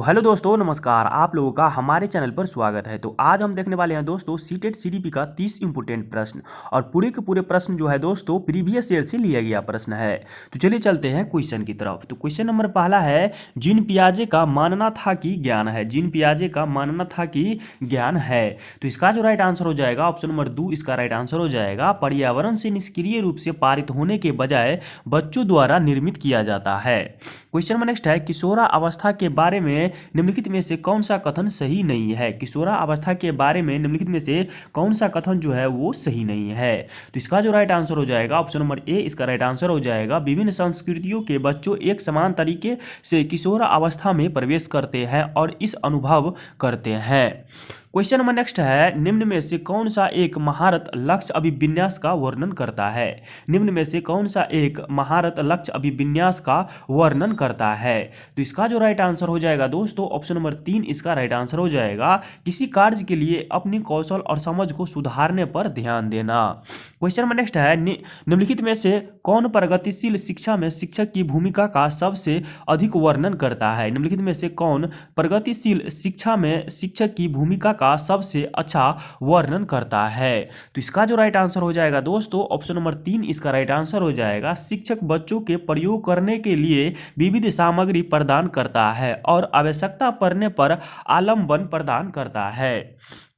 Hello दोस्तों, नमस्कार। आप लोगों का हमारे चैनल पर स्वागत है। तो आज हम देखने वाले हैं दोस्तों सीटेट सीडीपी का 30 इंपोर्टेंट प्रश्न और पूरे के पूरे प्रश्न जो है दोस्तों प्रीवियस ईयर से लिया गया प्रश्न है। तो चलिए चलते हैं क्वेश्चन की तरफ। तो क्वेश्चन नंबर पहला है, जीन पियाजे का मानना था कि ज्ञान है। जीन पियाजे का मानना था कि ज्ञान है। तो इसका जो राइट आंसर हो जाएगा ऑप्शन नंबर 2 इसका राइट आंसर हो जाएगा। पर्यावरण से निष्क्रिय रूप से पारित होने के बजाय बच्चों द्वारा निर्मित किया जाता है। क्वेश्चन नंबर नेक्स्ट है, किशोरा अवस्था के बारे में निम्नलिखित में से कौन सा कथन सही नहीं है। किशोरा अवस्था के बारे में निम्नलिखित में से कौन सा कथन जो है वो सही नहीं है। तो इसका जो राइट आंसर हो जाएगा ऑप्शन नंबर ए इसका राइट आंसर हो जाएगा। विभिन्न संस्कृतियों के बच्चों एक समान तरीके से किशोरा अवस्था में प्रवेश करते हैं और इस अनुभव करते हैं। क्वेश्चन नंबर नेक्स्ट है, निम्न में से कौन सा एक महारत लक्ष्य अभिविन्यास का वर्णन करता है। निम्न में से कौन सा एक महारत लक्ष्य अभिविन्यास का वर्णन करता है। तो इसका जो राइट आंसर हो जाएगा दोस्तों ऑप्शन नंबर 3 इसका राइट आंसर हो जाएगा। किसी कार्य के लिए अपनी कौशल और समझ को सुधारने पर ध्यान देना। क्वेश्चन नंबर नेक्स्ट है, निम्नलिखित में से कौन प्रगतिशील शिक्षा में शिक्षक की भूमिका का सबसे अधिक वर्णन करता है। निम्नलिखित में से कौन प्रगतिशील शिक्षा में शिक्षक की भूमिका का सबसे अच्छा वर्णन करता है। तो इसका जो राइट आंसर हो जाएगा दोस्तों ऑप्शन नंबर 3 इसका राइट आंसर हो जाएगा। शिक्षक बच्चों के प्रयोग करने के लिए विविध सामग्री प्रदान करता है और आवश्यकता पड़ने पर आलम्बन प्रदान करता है।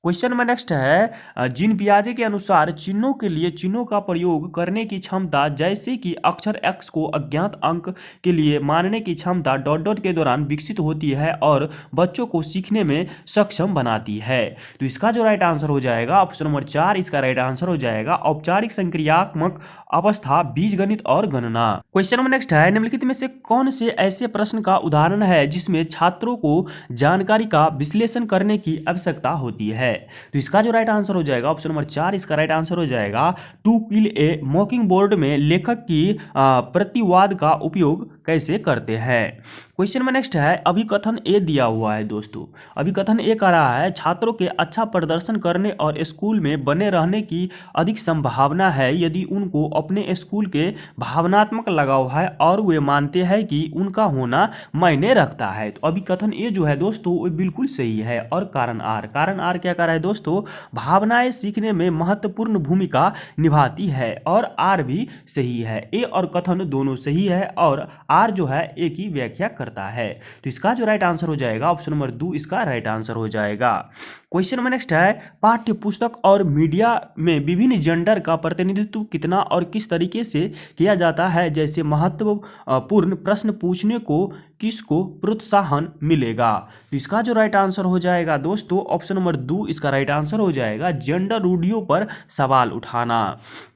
क्वेश्चन नंबर नेक्स्ट है, जीन पियाजे के अनुसार चिन्हों के लिए चिन्हों का प्रयोग करने की क्षमता, जैसे कि अक्षर x को अज्ञात अंक के लिए मानने की क्षमता डॉट डॉट के दौरान विकसित होती है और बच्चों को सीखने में सक्षम बनाती है। तो इसका जो राइट आंसर हो जाएगा ऑप्शन नंबर 4 इसका राइट आंसर हो जाएगा। औपचारिक संक्रियात्मक अवस्था, बीजगणित और गणना। क्वेश्चन नंबर नेक्स्ट है, निम्नलिखित में से कौन से ऐसे प्रश्न का उदाहरण है जिसमें छात्रों को जानकारी का विश्लेषण करने की आवश्यकता होती है। तो इसका जो राइट आंसर हो जाएगा ऑप्शन नंबर 4 इसका राइट आंसर हो जाएगा। टू किल ए मॉकिंग बोर्ड में लेखक की प्रतिवाद का उपयोग कैसे करते हैं। क्वेश्चन में नेक्स्ट है, अभिकथन ए दिया हुआ है दोस्तों। अभिकथन ए कह रहा है, छात्रों के अच्छा प्रदर्शन करने और स्कूल में बने रहने की अधिक संभावना है यदि उनको अपने स्कूल के भावनात्मक लगाव है और वे मानते हैं कि उनका होना मायने रखता है। तो अभिकथन ए जो है दोस्तों वो बिल्कुल सही है। और कारण आर क्या कर रहा है दोस्तों, भावनाएं सीखने में महत्वपूर्ण भूमिका निभाती है और आर भी सही है। ए और कथन दोनों सही है और आर जो है ए की व्याख्या करता है। तो इसका जो राइट आंसर हो जाएगा ऑप्शन नंबर 2 इसका राइट आंसर हो जाएगा। क्वेश्चन में नेक्स्ट है, पाठ्य पुस्तक और मीडिया में विभिन्न जेंडर का प्रतिनिधित्व कितना और किस तरीके से किया जाता है जैसे महत्वपूर्ण प्रश्न पूछने को किसको प्रोत्साहन मिलेगा। तो इसका जो राइट आंसर हो जाएगा दोस्तों ऑप्शन नंबर 2 इसका राइट आंसर हो जाएगा। जेंडर रूढ़ियों पर सवाल उठाना।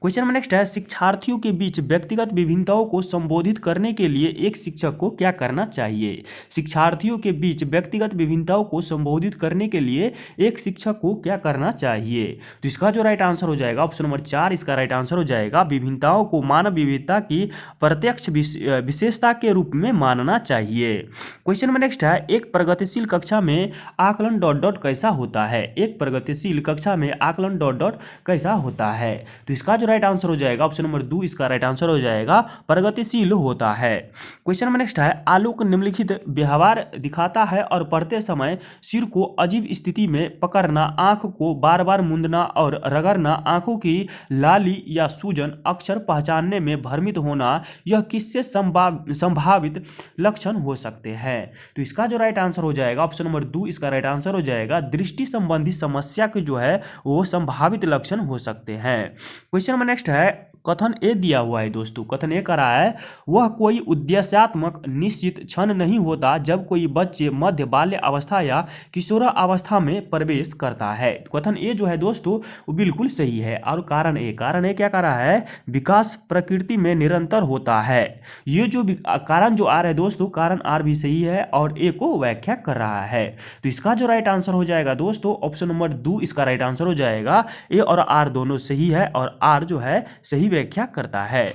क्वेश्चन में नेक्स्ट है, शिक्षार्थियों के बीच व्यक्तिगत विभिन्नताओं को संबोधित करने के लिए एक शिक्षक को क्या करना चाहिए। शिक्षार्थियों के बीच व्यक्तिगत विभिन्नताओं को संबोधित करने के लिए एक शिक्षक को क्या करना चाहिए। तो इसका जो राइट आंसर हो जाएगा ऑप्शन नंबर 4 इसका राइट आंसर हो जाएगा। विभिन्नताओं को मानव विविधता की प्रत्यक्ष विशेषता के रूप में मानना चाहिए। क्वेश्चन में नेक्स्ट है, एक प्रगतिशील कक्षा में आकलन डॉट डॉट कैसा होता है। एक प्रगतिशील कक्षा में आकलन डॉट डॉट कैसा होता है। तो इसका जो राइट आंसर हो जाएगा ऑप्शन नंबर 2 इसका राइट आंसर हो जाएगा। प्रगतिशील होता है। क्वेश्चन में नेक्स्ट है, आलोक निम्नलिखित व्यवहार दिखाता है और पढ़ते समय सिर को अजीब स्थिति में पकड़ना, आंख को बार बार मूंदना और रगड़ना, आंखों की लाली या सूजन, अक्षर पहचानने में भ्रमित होना, यह किससे संभावित लक्षण हो सकते हैं। तो इसका जो राइट आंसर हो जाएगा ऑप्शन नंबर 2 इसका राइट आंसर हो जाएगा। दृष्टि संबंधी समस्या के जो है वो संभावित लक्षण हो सकते हैं। क्वेश्चन में नेक्स्ट है, कथन ए दिया हुआ है दोस्तों। कथन ए कह रहा है, वह कोई उद्देश्यात्मक निश्चित क्षण नहीं होता जब कोई बच्चे मध्य बाल्य अवस्था या किशोरा अवस्था में प्रवेश करता है। कथन ए जो है दोस्तों वो बिल्कुल सही है। और कारण ए क्या कह रहा है, विकास प्रकृति में निरंतर होता है। ये जो कारण जो आ रहा है दोस्तों, कारण आर भी सही है और ए को व्याख्या कर रहा है। तो इसका जो राइट आंसर हो जाएगा दोस्तों ऑप्शन नंबर 2 इसका राइट आंसर हो जाएगा। ए और आर दोनों सही है और आर जो है सही व्याख्या करता है।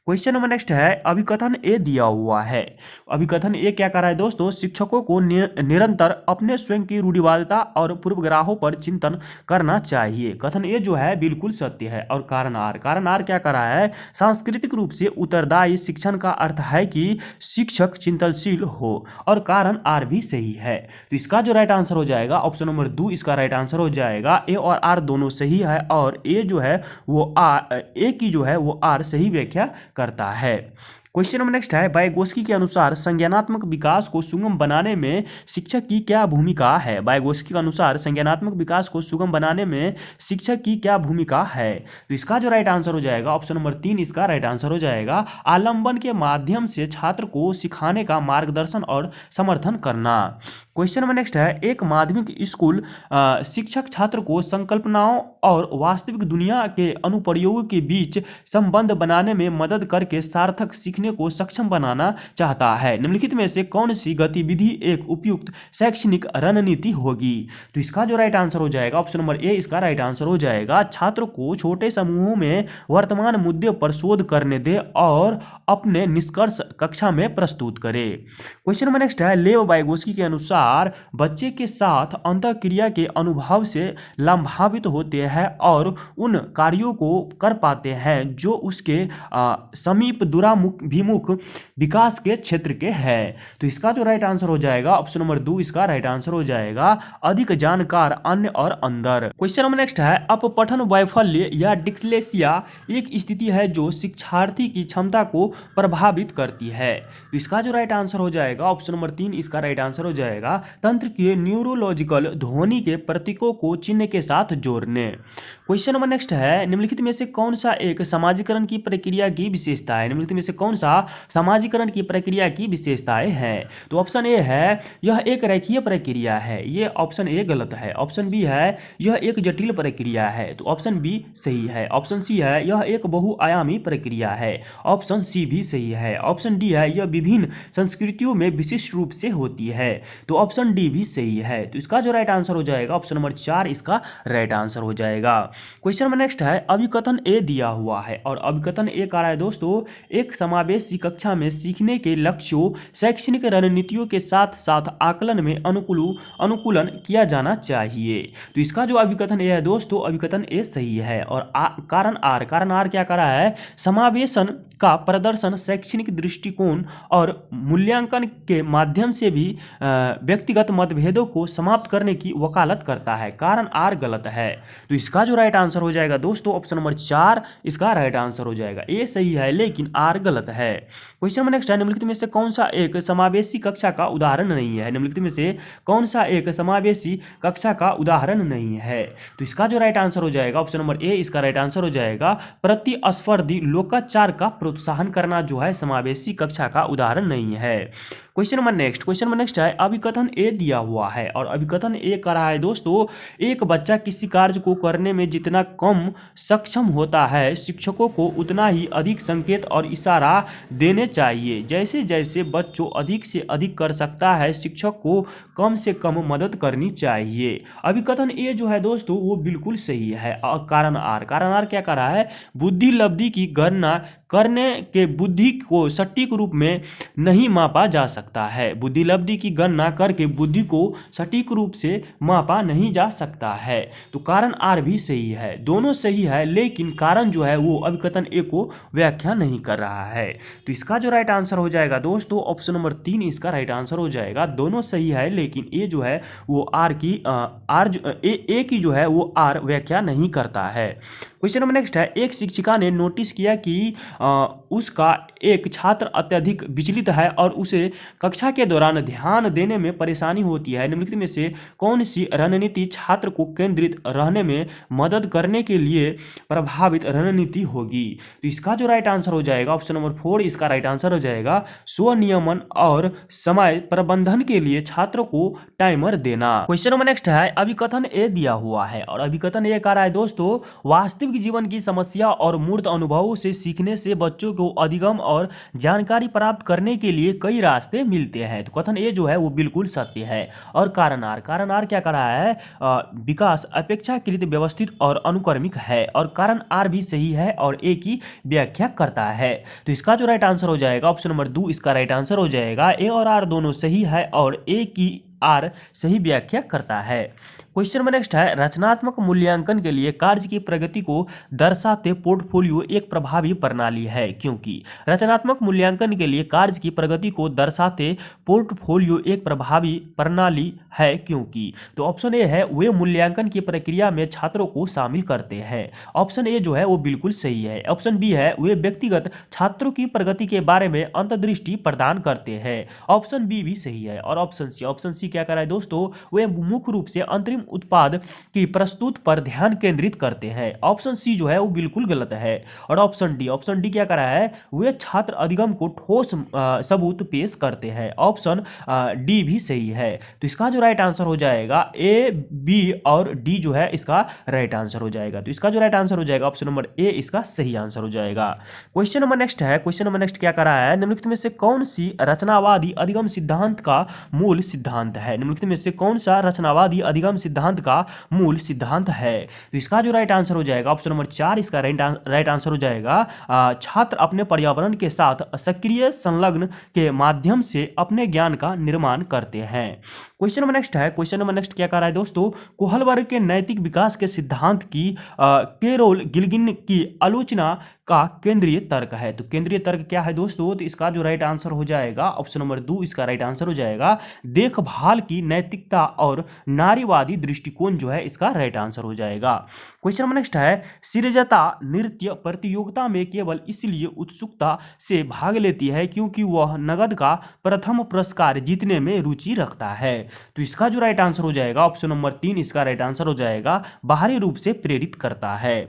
क्वेश्चन नंबर नेक्स्ट है, अभिकथन ए दिया हुआ है। अभिकथन ए क्या कर रहा है दोस्तों, शिक्षकों को निरंतर अपने स्वयं की रूढ़िवादिता और पूर्वग्रहों पर चिंतन करना चाहिए। कथन ए जो है बिल्कुल सत्य है। और कारण आर क्या कर रहा है, सांस्कृतिक रूप से उत्तरदायी शिक्षण का अर्थ है कि शिक्षक चिंतनशील हो। और कारण आर भी सही है। तो इसका जो राइट आंसर हो जाएगा ऑप्शन नंबर 2 इसका राइट आंसर हो जाएगा। ए और आर दोनों सही है और ए जो है वो ए की जो है वो आर सही व्याख्या करता है। क्वेश्चन नंबर नेक्स्ट है, वाइगोस्की के अनुसार संज्ञानात्मक विकास को सुगम बनाने में शिक्षक की क्या भूमिका है। वाइगोस्की के अनुसार संज्ञानात्मक विकास को सुगम बनाने में शिक्षक की क्या भूमिका है। तो इसका जो राइट आंसर हो जाएगा ऑप्शन नंबर 3 इसका राइट आंसर हो जाएगा। आलंबन के माध्यम से छात्र को सिखाने का मार्गदर्शन और समर्थन करना। क्वेश्चन नंबर नेक्स्ट है, एक माध्यमिक स्कूल शिक्षक छात्र को संकल्पनाओं और वास्तविक दुनिया के अनुप्रयोगों के बीच संबंध बनाने में मदद करके सार्थक सीखने को सक्षम बनाना चाहता है। निम्नलिखित में से कौन सी गतिविधि एक उपयुक्त शैक्षणिक रणनीति होगी। तो इसका जो राइट आंसर हो जाएगा ऑप्शन नंबर ए इसका राइट आंसर हो जाएगा। छात्र को छोटे समूहों में वर्तमान मुद्दे पर शोध करने दे और अपने निष्कर्ष कक्षा में प्रस्तुत करे। क्वेश्चन नंबर नेक्स्ट है, लेव वाइगोस्की के अनुसार बच्चे के साथ अंतःक्रिया के अनुभव से लाभान्वित होते हैं और उन कार्यों को कर पाते हैं जो उसके समीप दूराभिमुख विकास के क्षेत्र के हैं। तो इसका जो राइट आंसर हो जाएगा ऑप्शन नंबर 2 इसका राइट आंसर हो जाएगा। अधिक जानकार अन्य और अंदर। क्वेश्चन नंबर नेक्स्ट है, अपपठन वैफल्य या डिस्लेक्सिया एक स्थिति है जो शिक्षार्थी की क्षमता को प्रभावित करती है। तो इसका जो राइट आंसर हो जाएगा ऑप्शन नंबर 3 इसका राइट आंसर हो जाएगा। तंत्र के न्यूरोलॉजिकल ध्वनि के प्रतीकों को चिन्ह के साथ जोड़ने। क्वेश्चन नंबर नेक्स्ट है, निम्नलिखित में से कौन सा एक समाजीकरण की प्रक्रिया की विशेषता है। निम्नलिखित में से कौन सा समाजीकरण की प्रक्रिया की विशेषताएं हैं। तो ऑप्शन ए है यह एक रेखीय प्रक्रिया है, ये ऑप्शन ए गलत है। ऑप्शन बी है यह एक जटिल प्रक्रिया है, तो ऑप्शन बी सही है। ऑप्शन सी है यह एक बहुआयामी प्रक्रिया है, ऑप्शन सी भी सही है। ऑप्शन डी है यह विभिन्न संस्कृतियों में विशिष्ट रूप से होती है, तो ऑप्शन डी भी सही है। तो इसका जो राइट आंसर हो जाएगा ऑप्शन नंबर 4 इसका राइट आंसर हो जाएगा। क्वेश्चन नंबर नेक्स्ट है, अभिकथन ए दिया हुआ है और अभिकथन ए कह रहा है दोस्तों, एक समावेशी कक्षा में सीखने के लक्ष्यों शैक्षणिक रणनीतियों के साथ साथ आकलन में अनुकूलन किया जाना चाहिए। तो इसका जो अभिकथन ए है दोस्तों, अभिकथन ए सही है। और कारण आर क्या कर रहा है, समावेशन का प्रदर्शन शैक्षणिक दृष्टिकोण और मूल्यांकन के माध्यम से भी व्यक्तिगत मतभेदों को समाप्त करने की वकालत करता है। कारण आर गलत है। तो इसका जो राइट आंसर हो जाएगा दोस्तों ऑप्शन नंबर 4 इसका राइट आंसर हो जाएगा। ए सही है लेकिन आर गलत है। क्वेश्चन नंबर नेक्स्ट है, निम्नलिखित में से कौन सा एक समावेशी कक्षा का उदाहरण नहीं है। निम्नलिखित में से कौन सा एक समावेशी कक्षा का उदाहरण नहीं है। तो इसका जो राइट आंसर हो जाएगा ऑप्शन नंबर ए इसका राइट आंसर हो जाएगा। प्रतिस्पर्धी लोकाचार का प्रोत्साहन करना जो है समावेशी कक्षा का उदाहरण नहीं है। क्वेश्चन नंबर नेक्स्ट है, अभिकथन ए दिया हुआ है और अभिकथन ए कर रहा है दोस्तों, एक बच्चा किसी कार्य को करने में जितना कम सक्षम होता है शिक्षकों को उतना ही अधिक संकेत और इशारा देने चाहिए। जैसे जैसे बच्चों अधिक से अधिक कर सकता है शिक्षक को कम से कम मदद करनी चाहिए। अभिकथन ए जो है दोस्तों वो बिल्कुल सही है। और कारण आर क्या कर रहा है, बुद्धि लब्धि की गणना करने के बुद्धि को सटीक रूप में नहीं मापा जा सकता है। बुद्धि लब्धि की गणना करके बुद्धि को सटीक रूप से मापा नहीं जा सकता है। तो कारण आर भी सही है, दोनों सही है लेकिन कारण जो है वो अभिकथन ए को व्याख्या नहीं कर रहा है। तो इसका जो राइट आंसर हो जाएगा दोस्तों ऑप्शन नंबर 3 इसका राइट आंसर हो जाएगा। दोनों सही है लेकिन ए जो है वो आर की ए की जो है वो आर व्याख्या नहीं करता है। क्वेश्चन नंबर नेक्स्ट है, एक शिक्षिका ने नोटिस किया कि उसका एक छात्र अत्यधिक विचलित है और उसे कक्षा के दौरान ध्यान देने में परेशानी होती है। निम्नलिखित में से कौन सी रणनीति छात्र को केंद्रित रहने में मदद करने के लिए प्रभावित रणनीति होगी। तो इसका जो राइट आंसर हो जाएगा ऑप्शन नंबर 4 इसका राइट आंसर हो जाएगा। स्वनियमन और समय प्रबंधन के लिए छात्र को टाइमर देना। क्वेश्चन नंबर नेक्स्ट है, अभिकथन ए दिया हुआ है और अभिकथन ए कह रहा है दोस्तों, वास्तविक जीवन की समस्या और मूर्त अनुभवों से सीखने से बच्चों को अधिगम और जानकारी प्राप्त करने के लिए कई रास्ते मिलते हैं। तो कथन ए जो है वो बिल्कुल सत्य है। और कारण आर क्या कर रहा है, विकास अपेक्षाकृत व्यवस्थित और अनुक्रमिक है। और कारण आर भी सही है और ए की व्याख्या करता है। तो इसका जो राइट आंसर हो जाएगा ऑप्शन नंबर 2 इसका राइट आंसर हो जाएगा। ए और आर दोनों सही है और ए की आर सही व्याख्या करता है। क्वेश्चन नंबर नेक्स्ट है, रचनात्मक मूल्यांकन के लिए कार्य की प्रगति को दर्शाते पोर्टफोलियो एक प्रभावी प्रणाली है क्योंकि। रचनात्मक मूल्यांकन के लिए कार्य की प्रगति को दर्शाते पोर्टफोलियो एक प्रभावी प्रणाली है क्योंकि। तो ऑप्शन ए है, वे मूल्यांकन की प्रक्रिया में छात्रों को शामिल करते हैं। ऑप्शन ए जो है वो बिल्कुल सही है। ऑप्शन बी है, वे व्यक्तिगत छात्रों की प्रगति के बारे में अंतर्दृष्टि प्रदान करते हैं। ऑप्शन बी भी सही है। और ऑप्शन सी क्या कर रहा है दोस्तों, वे मुख्य रूप से अंतरिम उत्पाद की प्रस्तुत पर ध्यान केंद्रित करते हैं। ऑप्शन सी जो है वो बिल्कुल गलत है। और ऑप्शन डी क्या कर रहा है, वे छात्र अधिगम को ठोस सबूत पेश करते हैं। ऑप्शन डी भी सही है। तो इसका जो राइट आंसर हो जाएगा ए, बी और डी जो है इसका राइट आंसर हो जाएगा। तो इसका जो राइट आंसर हो जाएगा ऑप्शन नंबर ए इसका सही आंसर हो जाएगा। क्वेश्चन नंबर नेक्स्ट है, क्वेश्चन नंबर नेक्स्ट क्या कर रहा है, निम्नलिखित में से कौन सी रचनावादी अधिगम सिद्धांत का मूल सिद्धांत है। निम्नलिखित में से कौन सा रचनावादी अधिगम सिद्धांत का मूल सिद्धांत है। तो इसका जो राइट आंसर हो जाएगा ऑप्शन नंबर 4 इसका राइट आंसर हो जाएगा। छात्र अपने पर्यावरण के साथ सक्रिय संलग्न के माध्यम से अपने ज्ञान का निर्माण करते हैं। क्वेश्चन नंबर नेक्स्ट है, क्वेश्चन नंबर नेक्स्ट क्या कर रहा है दोस्तों, कोहलबर्ग के नैतिक विकास के सिद्धांत की कैरोल गिलगिन की आलोचना का केंद्रीय तर्क है। तो केंद्रीय तर्क क्या है दोस्तों, तो इसका जो राइट आंसर हो जाएगा ऑप्शन नंबर 2 इसका राइट आंसर हो जाएगा। देखभाल की नैतिकता और नारीवादी दृष्टिकोण जो है इसका राइट आंसर हो जाएगा। क्वेश्चन नंबर नेक्स्ट है, सिरजता नृत्य प्रतियोगिता में केवल इसलिए उत्सुकता से भाग लेती है क्योंकि वह नगद का प्रथम पुरस्कार जीतने में रुचि रखता है। तो इसका जो राइट आंसर हो जाएगा ऑप्शन नंबर 3 इसका राइट आंसर हो जाएगा, बाहरी रूप से प्रेरित करता है।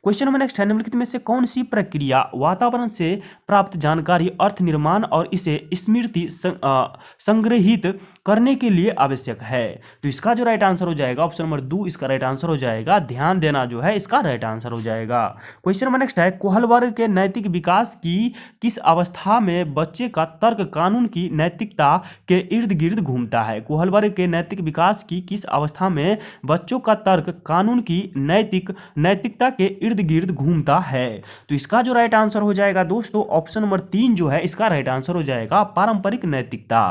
क्वेश्चन नंबर नेक्स्ट है, निम्नलिखित में से कौन सी प्रक्रिया वातावरण से प्राप्त जानकारी अर्थ निर्माण और इसे स्मृति संग्रहित करने के लिए आवश्यक है। तो इसका जो राइट आंसर हो जाएगा ऑप्शन नंबर 2 इसका राइट आंसर हो जाएगा, ध्यान देना जो है इसका राइट आंसर हो जाएगा। क्वेश्चन नंबर नेक्स्ट है, कोहलबर्ग के नैतिक विकास की किस अवस्था में बच्चे का तर्क कानून की नैतिकता के इर्द गिर्द घूमता है। कोहलबर्ग के नैतिक विकास की किस अवस्था में बच्चों का तर्क कानून की नैतिकता के इर्द गिर्द घूमता है। तो इसका जो राइट आंसर हो जाएगा दोस्तों ऑप्शन नंबर 3 जो है इसका राइट आंसर हो जाएगा, पारंपरिक नैतिकता।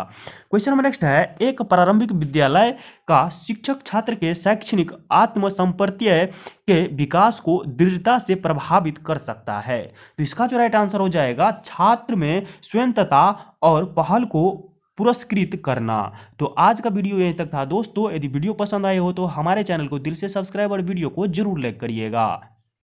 क्वेश्चन नंबर नेक्स्ट है, एक प्रारंभिक विद्यालय का शिक्षक छात्र के शैक्षणिक आत्मसंपर्त्य के विकास को दृढ़ता से प्रभावित कर सकता है। तो इसका जो राइट आंसर हो जाएगा, छात्र में स्वतंत्रता और पहल को पुरस्कृत करना। तो आज का वीडियो यहीं तक था दोस्तों। यदि वीडियो पसंद आए हो तो हमारे चैनल को दिल से सब्सक्राइब और वीडियो को जरूर लाइक करिएगा।